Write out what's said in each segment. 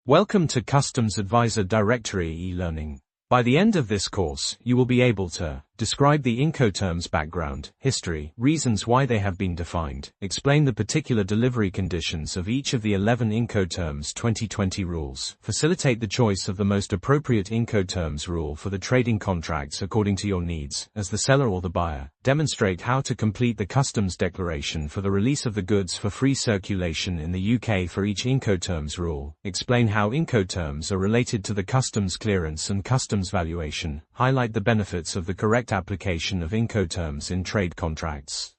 Welcome to Customs Advisor Directory e-learning. By the end of this course, you will be able to describe the Incoterms background, history, reasons why they have been defined, explain the particular delivery conditions of each of the 11 Incoterms 2020 rules, facilitate the choice of the most appropriate Incoterms rule for the trading contracts according to your needs, as the seller or the buyer, demonstrate how to complete the customs declaration for the release of the goods for free circulation in the UK for each Incoterms rule, explain how Incoterms are related to the customs clearance and customs valuation, highlight the benefits of the correct application of Incoterms in trade contracts.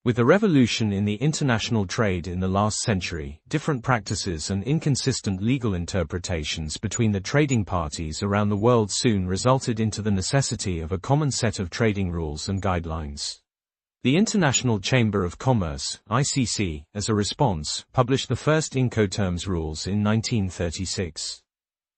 With the revolution in the international trade in the last century, different practices and inconsistent legal interpretations between the trading parties around the world soon resulted into the necessity of a common set of trading rules and guidelines. The International Chamber of Commerce, ICC, as a response, published the first Incoterms rules in 1936.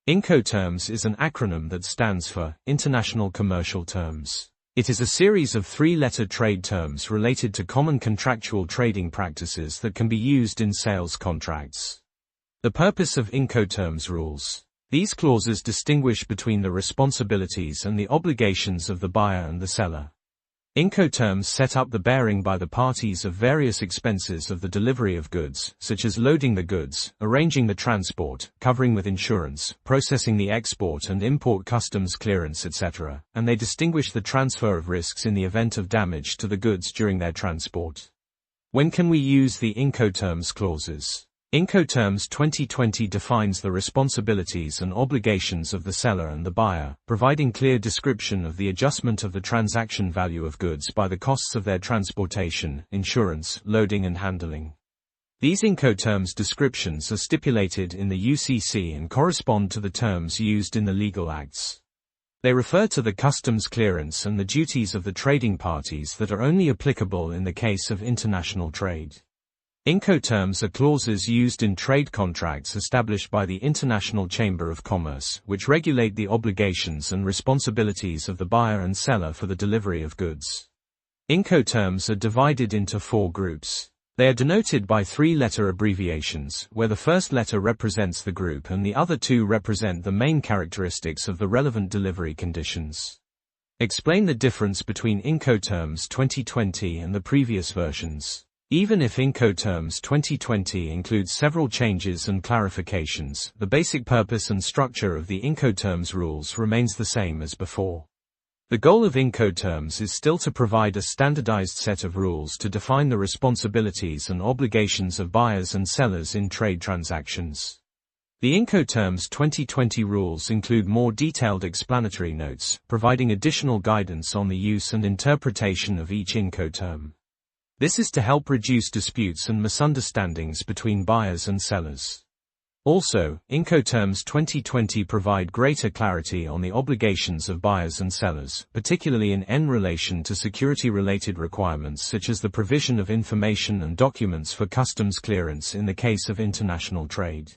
Incoterms is an acronym that stands for International Commercial Terms. It is a series of three-letter trade terms related to common contractual trading practices that can be used in sales contracts. The purpose of Incoterms rules. These clauses distinguish between the responsibilities and the obligations of the buyer and the seller. Incoterms set up the bearing by the parties of various expenses of the delivery of goods, such as loading the goods, arranging the transport, covering with insurance, processing the export and import customs clearance, etc., and they distinguish the transfer of risks in the event of damage to the goods during their transport. When can we use the Incoterms clauses? Incoterms 2020 defines the responsibilities and obligations of the seller and the buyer, providing clear description of the adjustment of the transaction value of goods by the costs of their transportation, insurance, loading and handling. These Incoterms descriptions are stipulated in the UCC and correspond to the terms used in the legal acts. They refer to the customs clearance and the duties of the trading parties that are only applicable in the case of international trade. Incoterms are clauses used in trade contracts established by the International Chamber of Commerce, which regulate the obligations and responsibilities of the buyer and seller for the delivery of goods. Incoterms are divided into four groups. They are denoted by three-letter abbreviations, where the first letter represents the group and the other two represent the main characteristics of the relevant delivery conditions. Explain the difference between Incoterms 2020 and the previous versions. Even if Incoterms 2020 includes several changes and clarifications, the basic purpose and structure of the Incoterms rules remains the same as before. The goal of Incoterms is still to provide a standardized set of rules to define the responsibilities and obligations of buyers and sellers in trade transactions. The Incoterms 2020 rules include more detailed explanatory notes, providing additional guidance on the use and interpretation of each Incoterm. This is to help reduce disputes and misunderstandings between buyers and sellers. Also, Incoterms 2020 provide greater clarity on the obligations of buyers and sellers, particularly in relation to security-related requirements such as the provision of information and documents for customs clearance in the case of international trade.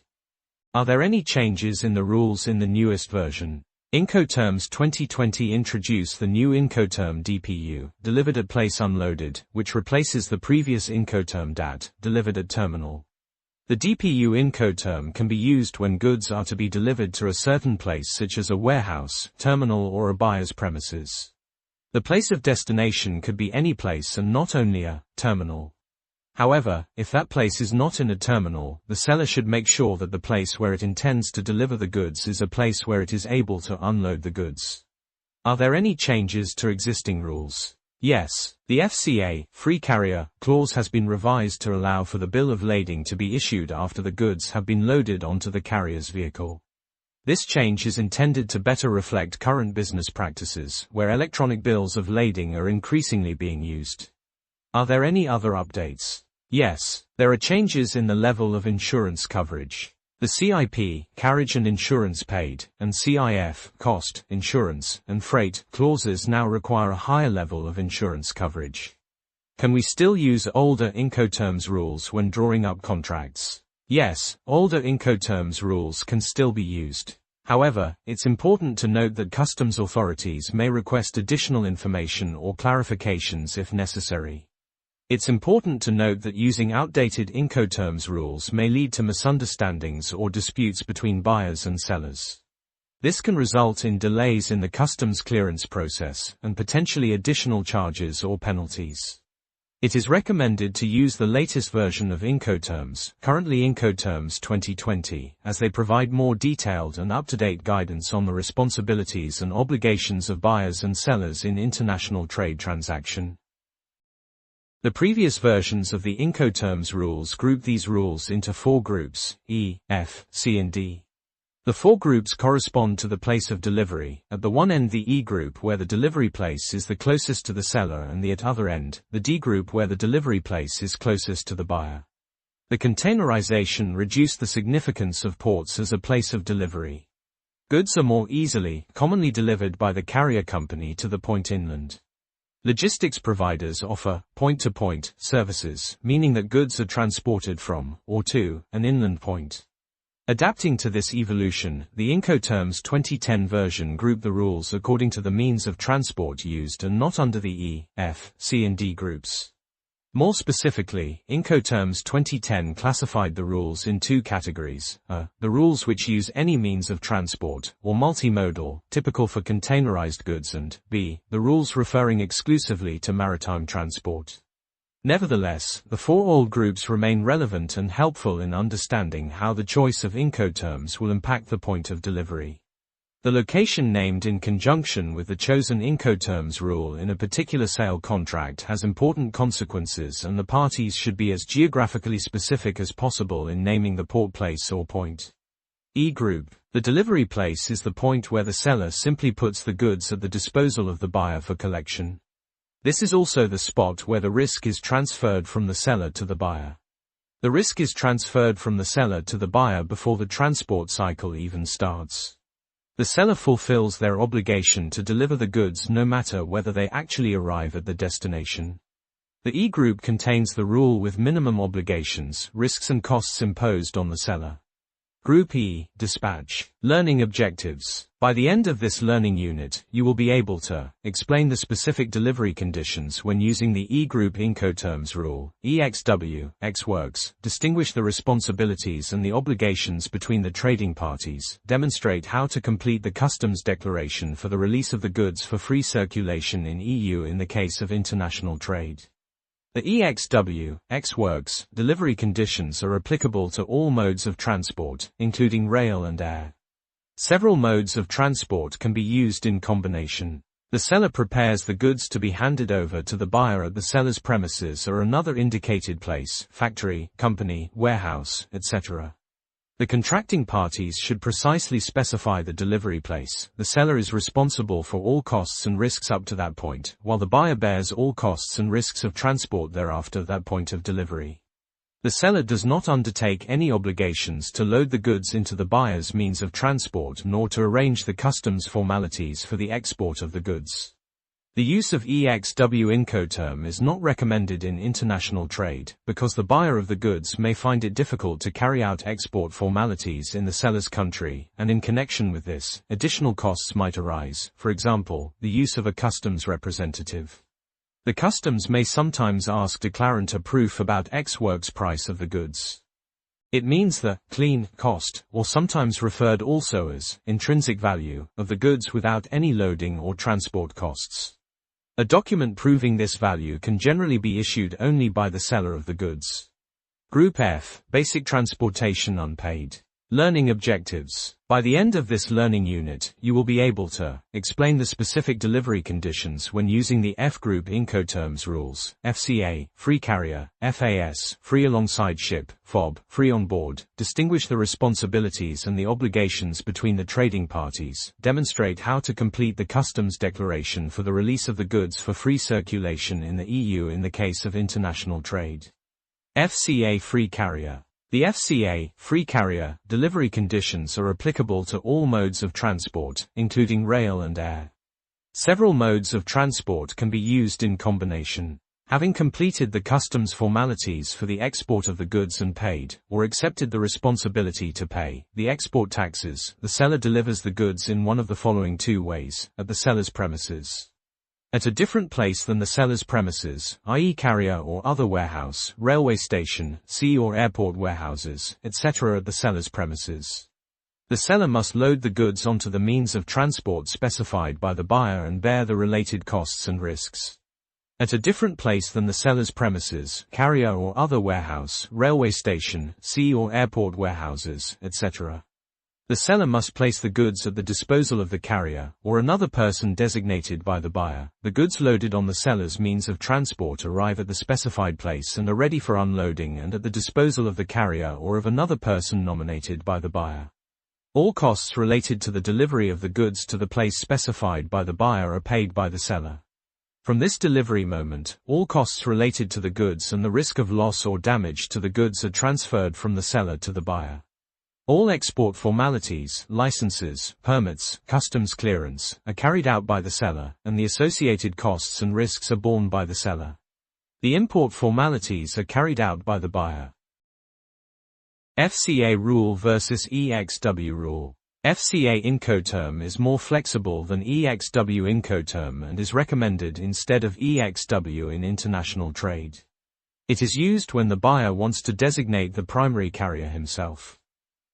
Are there any changes in the rules in the newest version? Incoterms 2020 introduce the new Incoterm DPU, delivered at place unloaded, which replaces the previous Incoterm DAT, delivered at terminal. The DPU Incoterm can be used when goods are to be delivered to a certain place such as a warehouse, terminal or a buyer's premises. The place of destination could be any place and not only a terminal. However, if that place is not in a terminal, the seller should make sure that the place where it intends to deliver the goods is a place where it is able to unload the goods. Are there any changes to existing rules? Yes. The FCA, Free Carrier, clause has been revised to allow for the bill of lading to be issued after the goods have been loaded onto the carrier's vehicle. This change is intended to better reflect current business practices, where electronic bills of lading are increasingly being used. Are there any other updates? Yes, there are changes in the level of insurance coverage. The CIP, carriage and insurance paid, and CIF, cost, insurance, and freight, clauses now require a higher level of insurance coverage. Can we still use older Incoterms rules when drawing up contracts? Yes, older Incoterms rules can still be used. However, it's important to note that customs authorities may request additional information or clarifications if necessary. It's important to note that using outdated Incoterms rules may lead to misunderstandings or disputes between buyers and sellers. This can result in delays in the customs clearance process and potentially additional charges or penalties. It is recommended to use the latest version of Incoterms, currently Incoterms 2020, as they provide more detailed and up-to-date guidance on the responsibilities and obligations of buyers and sellers in international trade transaction. The previous versions of the Incoterms rules group these rules into 4 groups: E, F, C and D. The 4 groups correspond to the place of delivery, at the one end the E group where the delivery place is the closest to the seller, and at other end, the D group where the delivery place is closest to the buyer. The containerization reduced the significance of ports as a place of delivery. Goods are more commonly delivered by the carrier company to the point inland. Logistics providers offer point-to-point services, meaning that goods are transported from, or to, an inland point. Adapting to this evolution, the Incoterms 2010 version grouped the rules according to the means of transport used and not under the E, F, C and D groups. More specifically, Incoterms 2010 classified the rules in 2 categories: A, the rules which use any means of transport, or multimodal, typical for containerized goods, and B, the rules referring exclusively to maritime transport. Nevertheless, the 4 old groups remain relevant and helpful in understanding how the choice of Incoterms will impact the point of delivery. The location named in conjunction with the chosen Incoterms rule in a particular sale contract has important consequences, and the parties should be as geographically specific as possible in naming the port place or point. E group. The delivery place is the point where the seller simply puts the goods at the disposal of the buyer for collection. This is also the spot where the risk is transferred from the seller to the buyer. The risk is transferred from the seller to the buyer before the transport cycle even starts. The seller fulfills their obligation to deliver the goods no matter whether they actually arrive at the destination. The E group contains the rule with minimum obligations, risks and costs imposed on the seller. Group E, Dispatch. Learning objectives. By the end of this learning unit, you will be able to explain the specific delivery conditions when using the E group Incoterms rule, EXW, X-Works, distinguish the responsibilities and the obligations between the trading parties, demonstrate how to complete the customs declaration for the release of the goods for free circulation in EU in the case of international trade. The EXW, X-Works, delivery conditions are applicable to all modes of transport, including rail and air. Several modes of transport can be used in combination. The seller prepares the goods to be handed over to the buyer at the seller's premises or another indicated place, factory, company, warehouse, etc. The contracting parties should precisely specify the delivery place. The seller is responsible for all costs and risks up to that point, while the buyer bears all costs and risks of transport thereafter that point of delivery. The seller does not undertake any obligations to load the goods into the buyer's means of transport nor to arrange the customs formalities for the export of the goods. The use of EXW Incoterm is not recommended in international trade, because the buyer of the goods may find it difficult to carry out export formalities in the seller's country, and in connection with this, additional costs might arise, for example, the use of a customs representative. The customs may sometimes ask declarant a proof about X-Works price of the goods. It means the clean cost, or sometimes referred also as intrinsic value, of the goods without any loading or transport costs. A document proving this value can generally be issued only by the seller of the goods. Group F, Basic Transportation Unpaid. Learning objectives. By the end of this learning unit, you will be able to explain the specific delivery conditions when using the F group Incoterms rules, FCA, free carrier, FAS, free alongside ship, FOB, free on board, distinguish the responsibilities and the obligations between the trading parties, demonstrate how to complete the customs declaration for the release of the goods for free circulation in the EU in the case of international trade. FCA free carrier. The FCA, free carrier, delivery conditions are applicable to all modes of transport, including rail and air. Several modes of transport can be used in combination. Having completed the customs formalities for the export of the goods and paid, or accepted the responsibility to pay, the export taxes, the seller delivers the goods in one of the following 2 ways: at the seller's premises. At a different place than the seller's premises, i.e. carrier or other warehouse, railway station, sea or airport warehouses, etc. at the seller's premises. The seller must load the goods onto the means of transport specified by the buyer and bear the related costs and risks. At a different place than the seller's premises, carrier or other warehouse, railway station, sea or airport warehouses, etc. The seller must place the goods at the disposal of the carrier, or another person designated by the buyer. The goods loaded on the seller's means of transport arrive at the specified place and are ready for unloading and at the disposal of the carrier or of another person nominated by the buyer. All costs related to the delivery of the goods to the place specified by the buyer are paid by the seller. From this delivery moment, all costs related to the goods and the risk of loss or damage to the goods are transferred from the seller to the buyer. All export formalities, licenses, permits, customs clearance, are carried out by the seller, and the associated costs and risks are borne by the seller. The import formalities are carried out by the buyer. FCA rule versus EXW rule. FCA Incoterm is more flexible than EXW Incoterm and is recommended instead of EXW in international trade. It is used when the buyer wants to designate the primary carrier himself.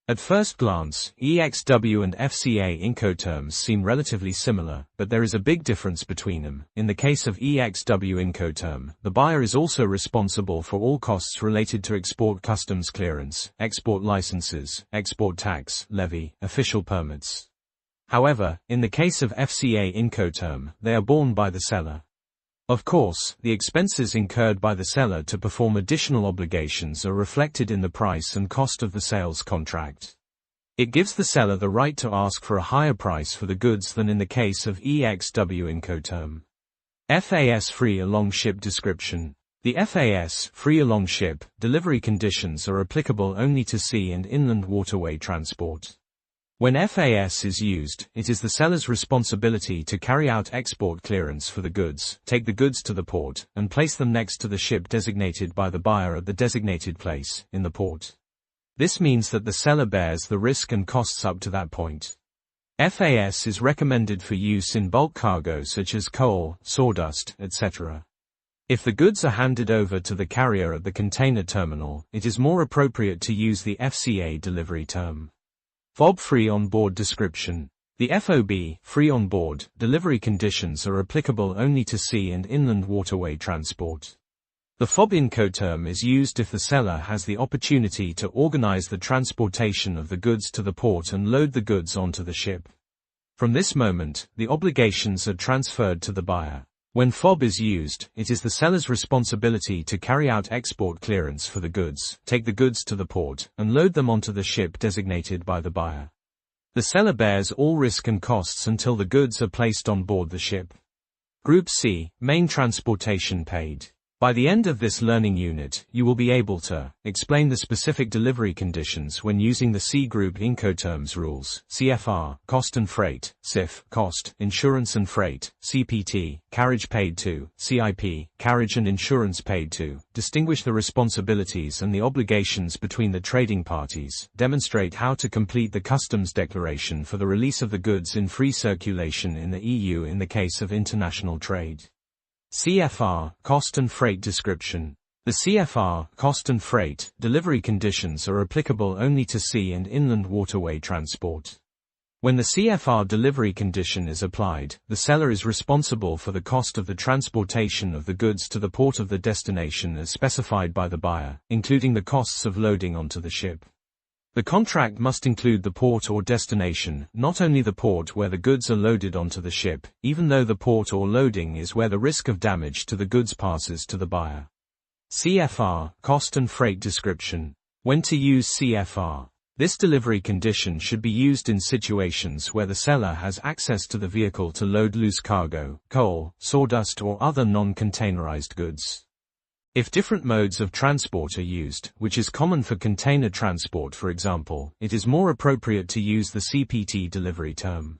At first glance, EXW and FCA Incoterms seem relatively similar, but there is a big difference between them. In the case of EXW Incoterm, the buyer is also responsible for all costs related to export customs clearance, export licenses, export tax, levy, official permits. However, in the case of FCA Incoterm, they are borne by the seller. Of course, the expenses incurred by the seller to perform additional obligations are reflected in the price and cost of the sales contract. It gives the seller the right to ask for a higher price for the goods than in the case of EXW Incoterm. FAS Free Along Ship Description. The FAS Free Along Ship delivery conditions are applicable only to sea and inland waterway transport. When FAS is used, it is the seller's responsibility to carry out export clearance for the goods, take the goods to the port, and place them next to the ship designated by the buyer at the designated place, in the port. This means that the seller bears the risk and costs up to that point. FAS is recommended for use in bulk cargo such as coal, sawdust, etc. If the goods are handed over to the carrier at the container terminal, it is more appropriate to use the FCA delivery term. FOB Free On Board Description. The FOB, Free On Board, delivery conditions are applicable only to sea and inland waterway transport. The FOB Incoterm is used if the seller has the opportunity to organize the transportation of the goods to the port and load the goods onto the ship. From this moment, the obligations are transferred to the buyer. When FOB is used, it is the seller's responsibility to carry out export clearance for the goods, take the goods to the port, and load them onto the ship designated by the buyer. The seller bears all risk and costs until the goods are placed on board the ship. Group C, Main Transportation Paid. By the end of this learning unit, you will be able to explain the specific delivery conditions when using the C Group Incoterms rules, CFR, cost and freight, CIF, cost, insurance and freight, CPT, carriage paid to, CIP, carriage and insurance paid to, distinguish the responsibilities and the obligations between the trading parties, demonstrate how to complete the customs declaration for the release of the goods in free circulation in the EU in the case of international trade. CFR, Cost and Freight Description. The CFR, Cost and Freight, delivery conditions are applicable only to sea and inland waterway transport. When the CFR delivery condition is applied, the seller is responsible for the cost of the transportation of the goods to the port of the destination as specified by the buyer, including the costs of loading onto the ship. The contract must include the port or destination, not only the port where the goods are loaded onto the ship, even though the port or loading is where the risk of damage to the goods passes to the buyer. CFR, Cost and Freight Description. When to use CFR. This delivery condition should be used in situations where the seller has access to the vehicle to load loose cargo, coal, sawdust or other non-containerized goods. If different modes of transport are used, which is common for container transport for example, it is more appropriate to use the CPT delivery term.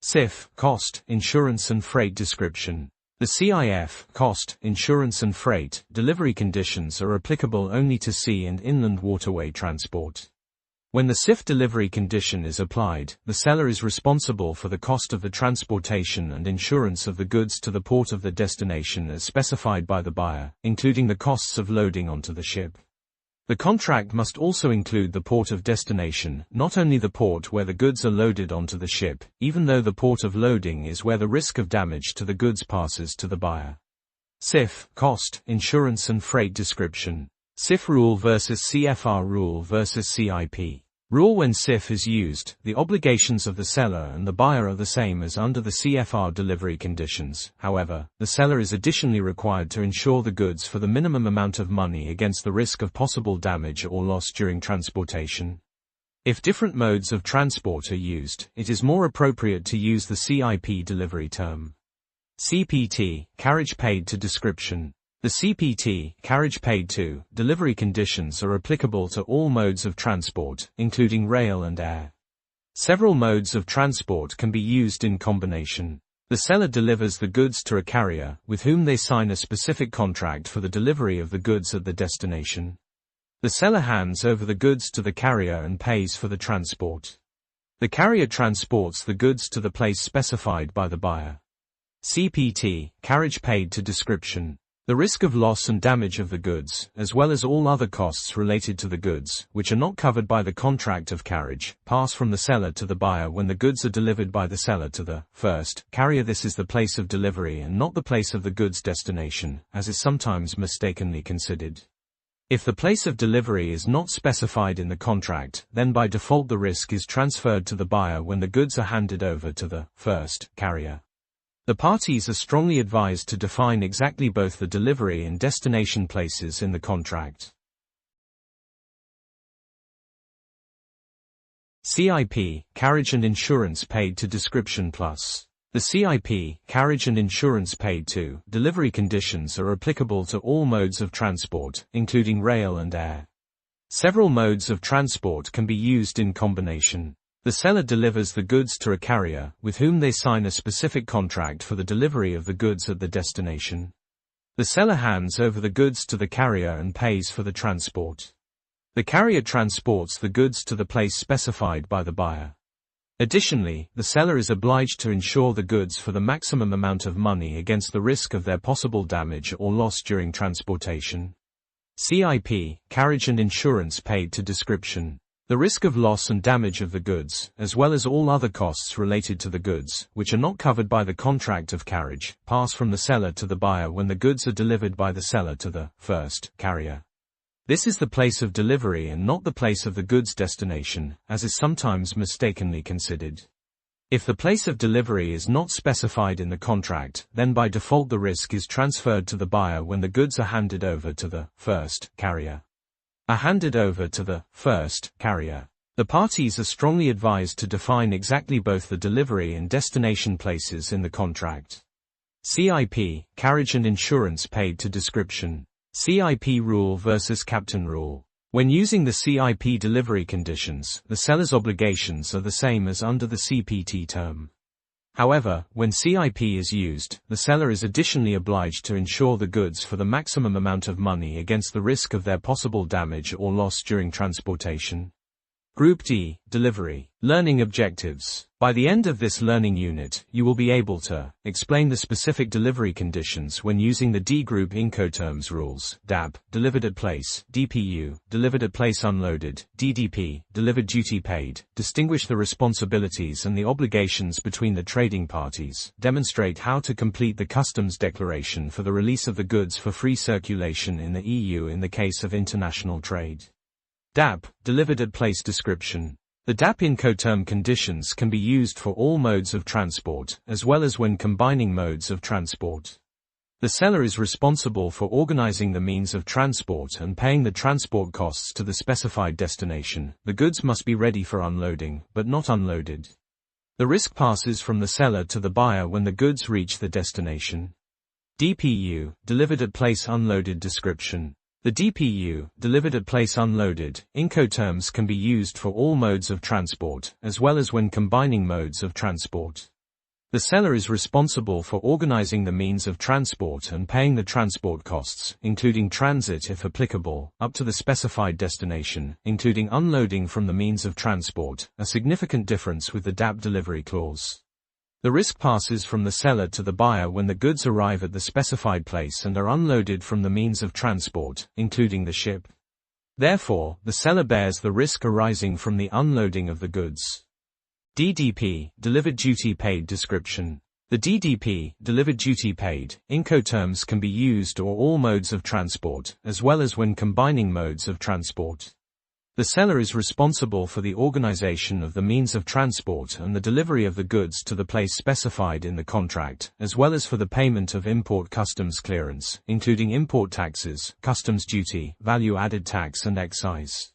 CIF, Cost, Insurance and Freight Description. The CIF, Cost, Insurance and Freight, delivery conditions are applicable only to sea and inland waterway transport. When the SIF delivery condition is applied, the seller is responsible for the cost of the transportation and insurance of the goods to the port of the destination as specified by the buyer, including the costs of loading onto the ship. The contract must also include the port of destination, not only the port where the goods are loaded onto the ship, even though the port of loading is where the risk of damage to the goods passes to the buyer. SIF, cost, insurance and freight description. SIF rule versus CFR rule versus CIP. Rule: when SIF is used, the obligations of the seller and the buyer are the same as under the CFR delivery conditions. However, the seller is additionally required to insure the goods for the minimum amount of money against the risk of possible damage or loss during transportation. If different modes of transport are used, it is more appropriate to use the CIP delivery term. CPT, carriage paid to description. The CPT, carriage paid to, delivery conditions are applicable to all modes of transport, including rail and air. Several modes of transport can be used in combination. The seller delivers the goods to a carrier, with whom they sign a specific contract for the delivery of the goods at the destination. The seller hands over the goods to the carrier and pays for the transport. The carrier transports the goods to the place specified by the buyer. CPT, carriage paid to description. The risk of loss and damage of the goods, as well as all other costs related to the goods, which are not covered by the contract of carriage, pass from the seller to the buyer when the goods are delivered by the seller to the first carrier. This is the place of delivery and not the place of the goods destination, as is sometimes mistakenly considered. If the place of delivery is not specified in the contract, then by default the risk is transferred to the buyer when the goods are handed over to the first carrier. The parties are strongly advised to define exactly both the delivery and destination places in the contract. CIP, carriage and insurance paid to description plus. The CIP, carriage and insurance paid to, delivery conditions are applicable to all modes of transport, including rail and air. Several modes of transport can be used in combination. The seller delivers the goods to a carrier, with whom they sign a specific contract for the delivery of the goods at the destination. The seller hands over the goods to the carrier and pays for the transport. The carrier transports the goods to the place specified by the buyer. Additionally, the seller is obliged to insure the goods for the maximum amount of money against the risk of their possible damage or loss during transportation. CIP, carriage and insurance paid to description. The risk of loss and damage of the goods, as well as all other costs related to the goods, which are not covered by the contract of carriage, pass from the seller to the buyer when the goods are delivered by the seller to the first carrier. This is the place of delivery and not the place of the goods destination, as is sometimes mistakenly considered. If the place of delivery is not specified in the contract, then by default the risk is transferred to the buyer when the goods are handed over to the first carrier. Are handed over to the first carrier. The parties are strongly advised to define exactly both the delivery and destination places in the contract. CIP, carriage and insurance paid to description. CIP rule versus captain rule. When using the CIP delivery conditions, the seller's obligations are the same as under the CPT term. However, when CIP is used, the seller is additionally obliged to insure the goods for the maximum amount of money against the risk of their possible damage or loss during transportation. Group D, Delivery. Learning objectives. By the end of this learning unit, you will be able to explain the specific delivery conditions when using the D group Incoterms rules, DAP, delivered at place, DPU, delivered at place unloaded, DDP, delivered duty paid, distinguish the responsibilities and the obligations between the trading parties, demonstrate how to complete the customs declaration for the release of the goods for free circulation in the EU in the case of international trade. DAP, delivered at place description. The DAP Incoterm conditions can be used for all modes of transport, as well as when combining modes of transport. The seller is responsible for organizing the means of transport and paying the transport costs to the specified destination. The goods must be ready for unloading, but not unloaded. The risk passes from the seller to the buyer when the goods reach the destination. DPU, delivered at place unloaded description. The DPU, delivered at place unloaded, Incoterms can be used for all modes of transport, as well as when combining modes of transport. The seller is responsible for organizing the means of transport and paying the transport costs, including transit if applicable, up to the specified destination, including unloading from the means of transport, a significant difference with the DAP delivery clause. The risk passes from the seller to the buyer when the goods arrive at the specified place and are unloaded from the means of transport, including the ship. Therefore, the seller bears the risk arising from the unloading of the goods. DDP, Delivered Duty Paid description. The DDP, Delivered Duty Paid, Incoterms can be used or all modes of transport, as well as when combining modes of transport. The seller is responsible for the organization of the means of transport and the delivery of the goods to the place specified in the contract, as well as for the payment of import customs clearance, including import taxes, customs duty, value-added tax and excise.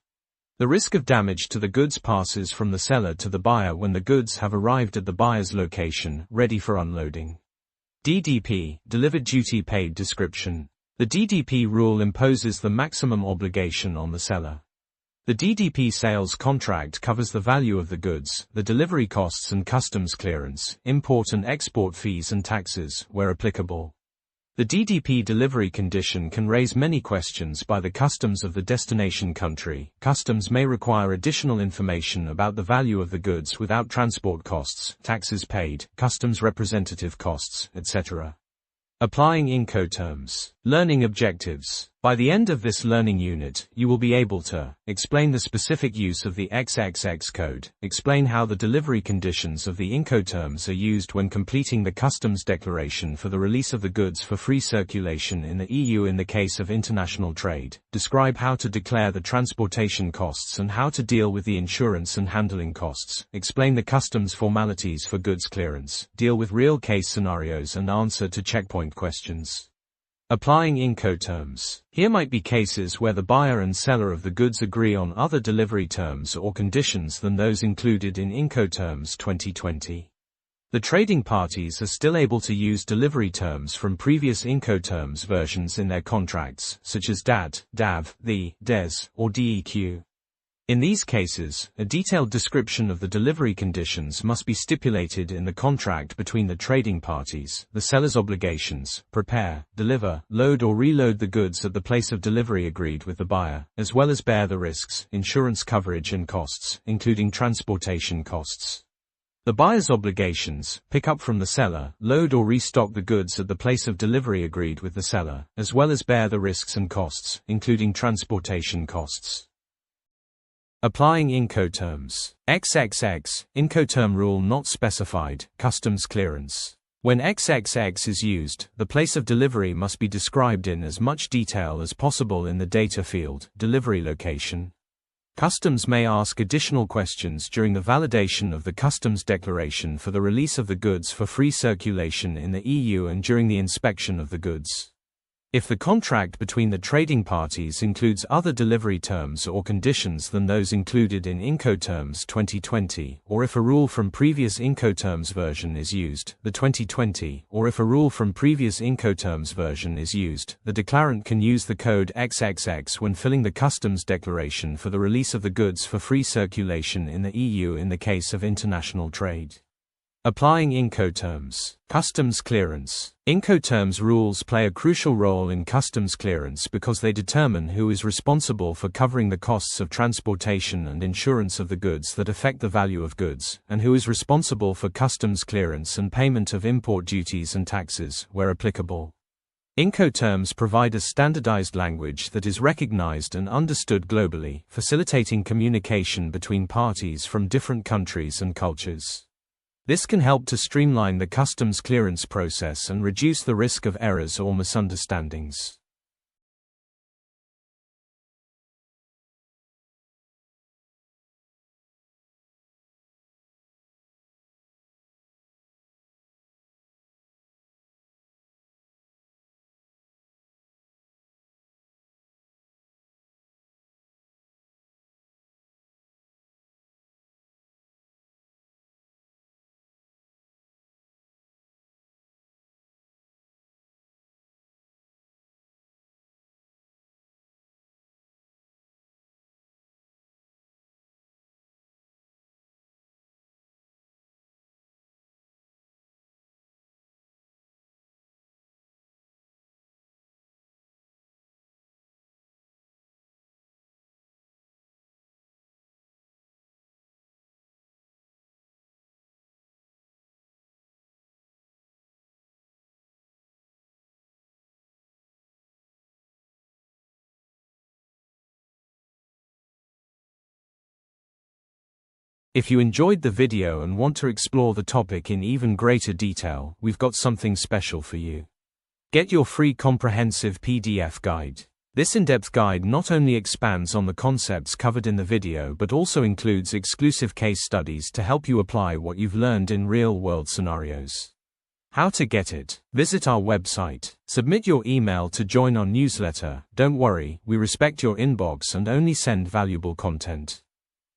The risk of damage to the goods passes from the seller to the buyer when the goods have arrived at the buyer's location, ready for unloading. DDP, Delivered Duty Paid description. The DDP rule imposes the maximum obligation on the seller. The DDP sales contract covers the value of the goods, the delivery costs and customs clearance, import and export fees and taxes, where applicable. The DDP delivery condition can raise many questions by the customs of the destination country. Customs may require additional information about the value of the goods without transport costs, taxes paid, customs representative costs, etc. Applying Incoterms. Learning objectives. By the end of this learning unit, you will be able to explain the specific use of the XXX code, explain how the delivery conditions of the Incoterms are used when completing the customs declaration for the release of the goods for free circulation in the EU in the case of international trade, describe how to declare the transportation costs and how to deal with the insurance and handling costs, explain the customs formalities for goods clearance, deal with real case scenarios and answer to checkpoint questions. Applying Incoterms. Here might be cases where the buyer and seller of the goods agree on other delivery terms or conditions than those included in Incoterms 2020. The trading parties are still able to use delivery terms from previous Incoterms versions in their contracts, such as DAT, DAV, the, DES, or DEQ. In these cases, a detailed description of the delivery conditions must be stipulated in the contract between the trading parties, the seller's obligations, prepare, deliver, load or reload the goods at the place of delivery agreed with the buyer, as well as bear the risks, insurance coverage and costs, including transportation costs. The buyer's obligations, pick up from the seller, load or restock the goods at the place of delivery agreed with the seller, as well as bear the risks and costs, including transportation costs. Applying Incoterms. XXX, Incoterm rule not specified, customs clearance. When XXX is used, the place of delivery must be described in as much detail as possible in the data field, delivery location. Customs may ask additional questions during the validation of the customs declaration for the release of the goods for free circulation in the EU and during the inspection of the goods. If the contract between the trading parties includes other delivery terms or conditions than those included in Incoterms 2020, or if a rule from previous Incoterms version is used, the 2020, or if a rule from previous Incoterms version is used, the declarant can use the code XXX when filling the customs declaration for the release of the goods for free circulation in the EU in the case of international trade. Applying Incoterms. Customs clearance. Incoterms rules play a crucial role in customs clearance because they determine who is responsible for covering the costs of transportation and insurance of the goods that affect the value of goods, and who is responsible for customs clearance and payment of import duties and taxes, where applicable. Incoterms provide a standardized language that is recognized and understood globally, facilitating communication between parties from different countries and cultures. This can help to streamline the customs clearance process and reduce the risk of errors or misunderstandings. If you enjoyed the video and want to explore the topic in even greater detail, we've got something special for you. Get your free comprehensive PDF guide. This in-depth guide not only expands on the concepts covered in the video but also includes exclusive case studies to help you apply what you've learned in real-world scenarios. How to get it? Visit our website. Submit your email to join our newsletter. Don't worry, we respect your inbox and only send valuable content.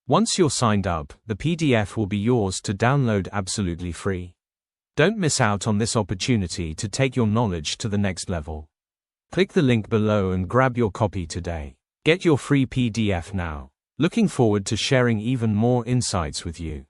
Once you're signed up, the PDF will be yours to download absolutely free. Don't miss out on this opportunity to take your knowledge to the next level. Click the link below and grab your copy today. Get your free PDF now. Looking forward to sharing even more insights with you.